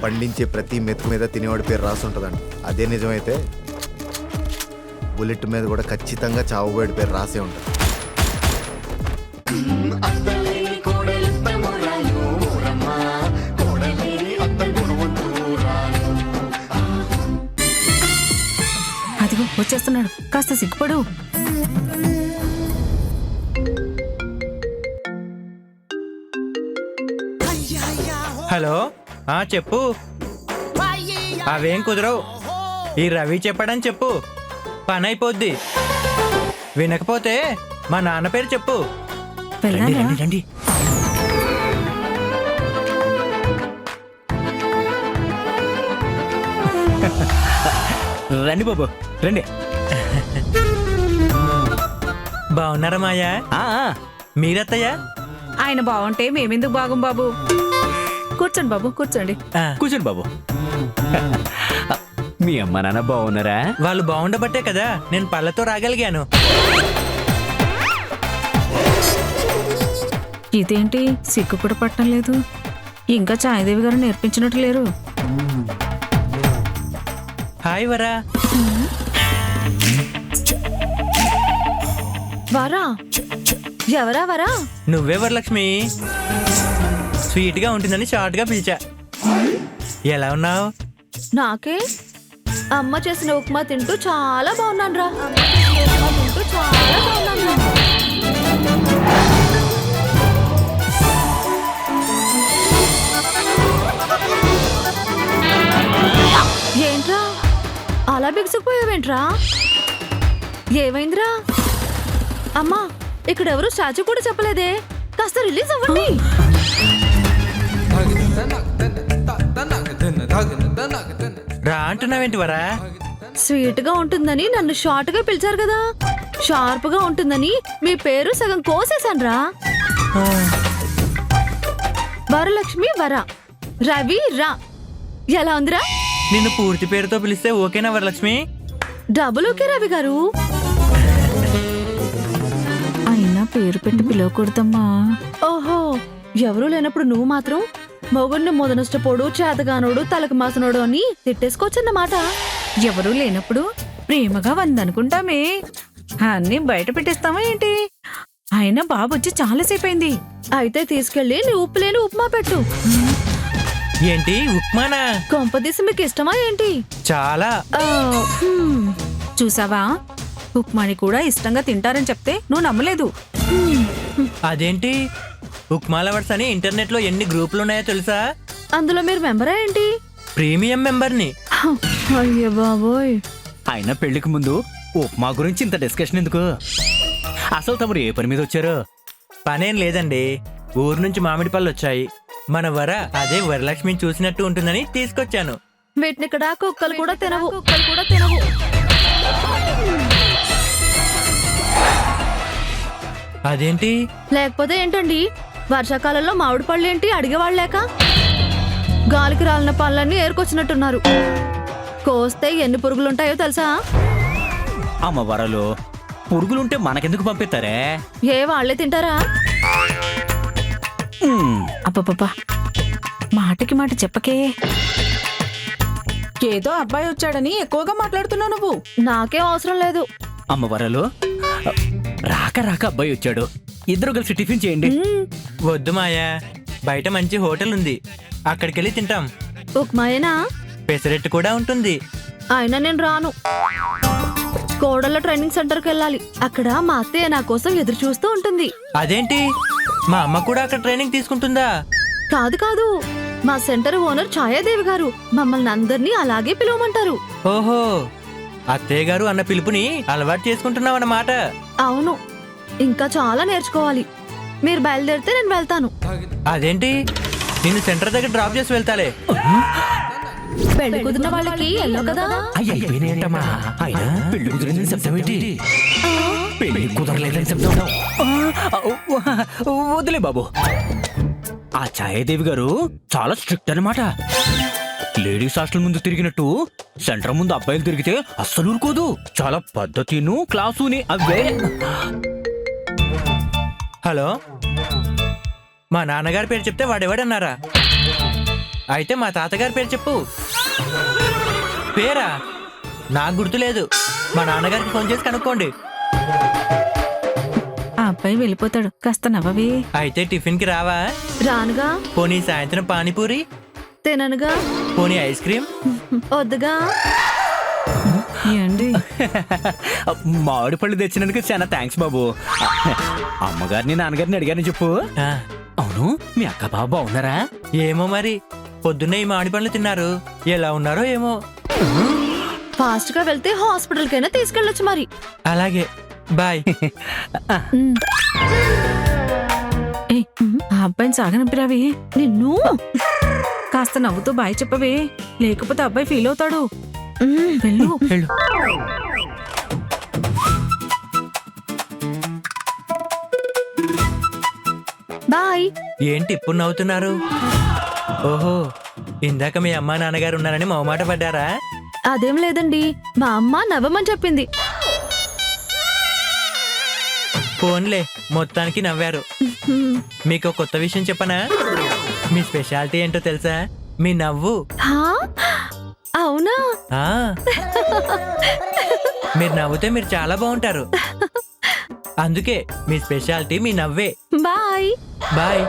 పండించే ప్రతి మెతుకు మీద తినేవాడి పేరు రాసి ఉంటుందండి. అదే నిజమైతే బుల్లెట్ మీద కూడా ఖచ్చితంగా చావుబోయేడి పేరు రాసే ఉంటుంది. అదిగో వచ్చేస్తున్నాడు, కాస్త సిగ్గుపడు. హలో, చెప్పు. అవేం కుదరవు. ఈ రవి చెప్పాడని చెప్పు, పని అయిపోద్ది. వినకపోతే మా నాన్న పేరు చెప్పు. రండి. రండి బాబు, రండి. బాగున్నారా మాయా? మీరత్తయ్యా? ఆయన బాగుంటే మేమెందుకు బాగుం బాబు. కూర్చోండి బాబు, కూర్చోండి. కూర్చోండి బాబు. మీ అమ్మ నాన్న బాగున్నారా? వాళ్ళు బాగుండబట్టే కదా నేను పళ్ళతో రాగలిగాను. ఇదేంటి సిగ్గు కూడా పట్టడం లేదు. ఇంకా ఛాయదేవి గారు నేర్పించినట్టు లేరు. హాయ్ వరా. వరా? ఎవరా వరా? నువ్వే వరలక్ష్మి. స్వీట్ గా ఉంటుందని షార్ట్ గా పిలిచా. ఎలా ఉన్నావు? నాకే అమ్మ చేసిన ఉప్మా తింటూ చాలా బాగున్నాను రా. ఏంట్రా అలా బిగుసుకుపోయావేంట్రా? ఏమైందిరా? అమ్మా, ఇక్కడెవరు స్టాచ్యూ కూడా చెప్పలేదే. కాస్త రిలీజ్ అవ్వండి. రా అంటున్నావేంటి వరా? స్వీట్ గా ఉంటుందని నన్ను షార్ట్ గా పిలిచారు కదా, షార్ప్ గా ఉంటుందని మీ పేరు సగం కోసేశాను రా. వరలక్ష్మి వర, రవి రా. ఎలా ఉందిరా? నిన్ను పూర్తి పేరుతో పిలిస్తే ఓకేనా వరలక్ష్మి? డబుల్ ఓకే రవి గారు. అయినా పేరు పెట్టి పిలవకూడదమ్మా. ఓహో, ఎవరూ లేనప్పుడు నువ్వు మాత్రం మొగుడిని మొదనష్టపోడు, చేతగానోడు, తలకు మాసనోడు అని తిట్టేసుకోవచ్చన్నమాట. ఎవరూ లేనప్పుడు ప్రేమగా వందనుకుంటామే, అన్నీ బయట పెట్టేస్తామా ఏంటి? అయినా బాబు వచ్చి చాలాసేపు అయింది. అయితే తీసుకెళ్లి నీ ఉప్పు లేని ఉప్మా పెట్టు. ఏంటి ఉప్మానా? కొంపదీసి మీకు ఇష్టమా ఏంటి? చాలా. చూసావా, ఉప్మాని కూడా ఇష్టంగా తింటారని చెప్తే నువ్వు నమ్మలేదు. అదేంటి? ఉప్మా లవర్స్ అని ఇంటర్నెట్ లో ఎన్ని గ్రూపులు ఉన్నాయో తెలుసా? అందులో మీరు మెంబరా ఏంటి? ప్రీమియం మెంబర్ని. అయ్యో బాబోయ్. ఆయన పెళ్లికి ముందు ఉప్మా గురించి ఇంత డిస్కషన్ ఎందుకు? అసలు తమరు ఏ పని మీద వచ్చారు? పనేం లేదండి, ఊరు నుంచి మామిడి పళ్ళు వచ్చాయి. మన వర అదే వరలక్ష్మిని చూసినట్టు ఉంటుందని తీసుకొచ్చాను. వీటిని ఇక్కడ కుక్కలు కూడా తినవు. అదేంటి? లేకపోతే ఏంటండి, వర్షాకాలంలో మామిడి పళ్ళు ఏంటి అడిగేవాళ్ళు లేక? గాలికి రాలిన పళ్ళన్నీ ఏరుకొచ్చినట్టున్నారు. కోస్తే ఎన్ని పురుగులుంటాయో తెలుసా? అమ్మ వరలు, పురుగులుంటే మనకెందుకు పంపిస్తారే? ఏ వాళ్లే తింటారా? అబ్బబ్బబ్బా, మాటకి మాట చెప్పకే. ఏదో అబ్బాయి వచ్చాడని ఎక్కువగా మాట్లాడుతున్నావు నువ్వు. నాకేం అవసరం లేదు. అమ్మ వరలు, రాక రాక అబ్బాయి వచ్చాడు, ఇద్దరు కలిసి టిఫిన్ చేయండి. వద్దు మాయా, బయట మంచి హోటల్ ఉంది, అక్కడికెళ్ళి తింటాం. ఉప్మాయేనా? పెసరెట్టు కూడా ఉంటుంది. అయినా నేను రాను. కోడళ్ళ ట్రైనింగ్ సెంటర్కి వెళ్ళాలి. అక్కడ మా అత్తయ్య నా కోసం ఎదురు చూస్తూ ఉంటుంది. అదేంటి, మా అమ్మ కూడా అక్కడ ట్రైనింగ్ తీసుకుంటుందా? కాదు కాదు, మా సెంటర్ ఓనర్ ఛాయాదేవి గారు మమ్మల్ని అందరినీ అలాగే పిలవమంటారు. ఓహో, అత్తయ్య గారు అన్న పిలుపుని అలవాటు చేసుకుంటున్నావన్నమాట. అవును, ఇంకా చాలా నేర్చుకోవాలి. మీరు బయలుదేరితే నేను వెళ్తాను. అదేంటి, నిన్ను సెంటర్ దగ్గర డ్రాప్ చేసి వెళ్తాలే. పెళ్లి కుదిరిన వాళ్ళకి ఎల్లో కదా. అయిపోయినాయంటమ్మా. ఆయన పెళ్లి కుదిరిందని చెప్తాం ఏంటి? పెళ్లి కుదరలేదని చెప్తాం. వదిలే బాబు, ఆ ఛాయాదేవి గారు చాలా స్ట్రిక్ట్ అన్నమాట. లేడీస్ హాస్టల్ ముందు తిరిగినట్టు సెంటర్ ముందు అబ్బాయిలు తిరిగితే అస్సలు ఊరుకోదు. చాలా పద్ధతిను క్లాసుని అవే. హలో, మా నాన్నగారి పేరు చెప్తే వాడెవడన్నారా? అయితే మా తాతగారి పేరు చెప్పు. పేరా? నాకు గుర్తులేదు. మా నాన్నగారికి ఫోన్ చేసి కనుక్కోండి. ఆ అబ్బాయి వెళ్ళిపోతాడు, కాస్త నవ్వవే. అయితే టిఫిన్ కి రావా? రానుగా. పోనీ సాయంత్రం పానీపూరి? తిననుగా. పోనీ ఐస్ క్రీమ్? వద్దుగా. ఏండి మామిడి పళ్ళు తెచ్చినందుకు చాలా థ్యాంక్స్ బాబు. అమ్మగారిని నాన్నగారిని అడిగాను చెప్పు. ఆ, అవును, మీ అక్క బాబు బాగున్నారా? ఏమో మరి. పొద్దున్నే ఈ మామిడి పండ్లు తిన్నారు. ఎలా ఉన్నారో ఏమో. ఫాస్ట్ గా వెళ్తే హాస్పిటల్ కైనా తీసుకెళ్ళొచ్చు మరి. అలాగే, బాయ్. ఉమ్. ఏ, ఆ అబ్బాయిని సాగనంపిరావే. నిన్ను. కాస్త నవ్వుతూ బాయ్ చెప్పవే, లేకపోతే అబ్బాయి ఫీల్ అవుతాడు. ఉమ్. వెళ్ళు. వెళ్ళు. బాయ్. ఏంటి ఇప్పుడు నవ్వుతున్నారు? ఓహో, ఇందాక మీ అమ్మా నాన్నగారు ఉన్నారని మొహమాట పడ్డారా? అదేం లేదండి, మా అమ్మ నవ్వమని చెప్పింది. ఫోన్లే, మొత్తానికి నవ్వారు. ఉమ్. మీకు ఒక కొత్త విషయం చెప్పనా? మీ స్పెషాలిటీ ఏంటో తెలుసా? మీ నవ్వు. హా? అవునా? ఆ, మీరు నవ్వుతే మీరు చాలా బాగుంటారు. అందుకే మీ స్పెషాలిటీ మీ నవ్వే. బాయ్. బాయ్.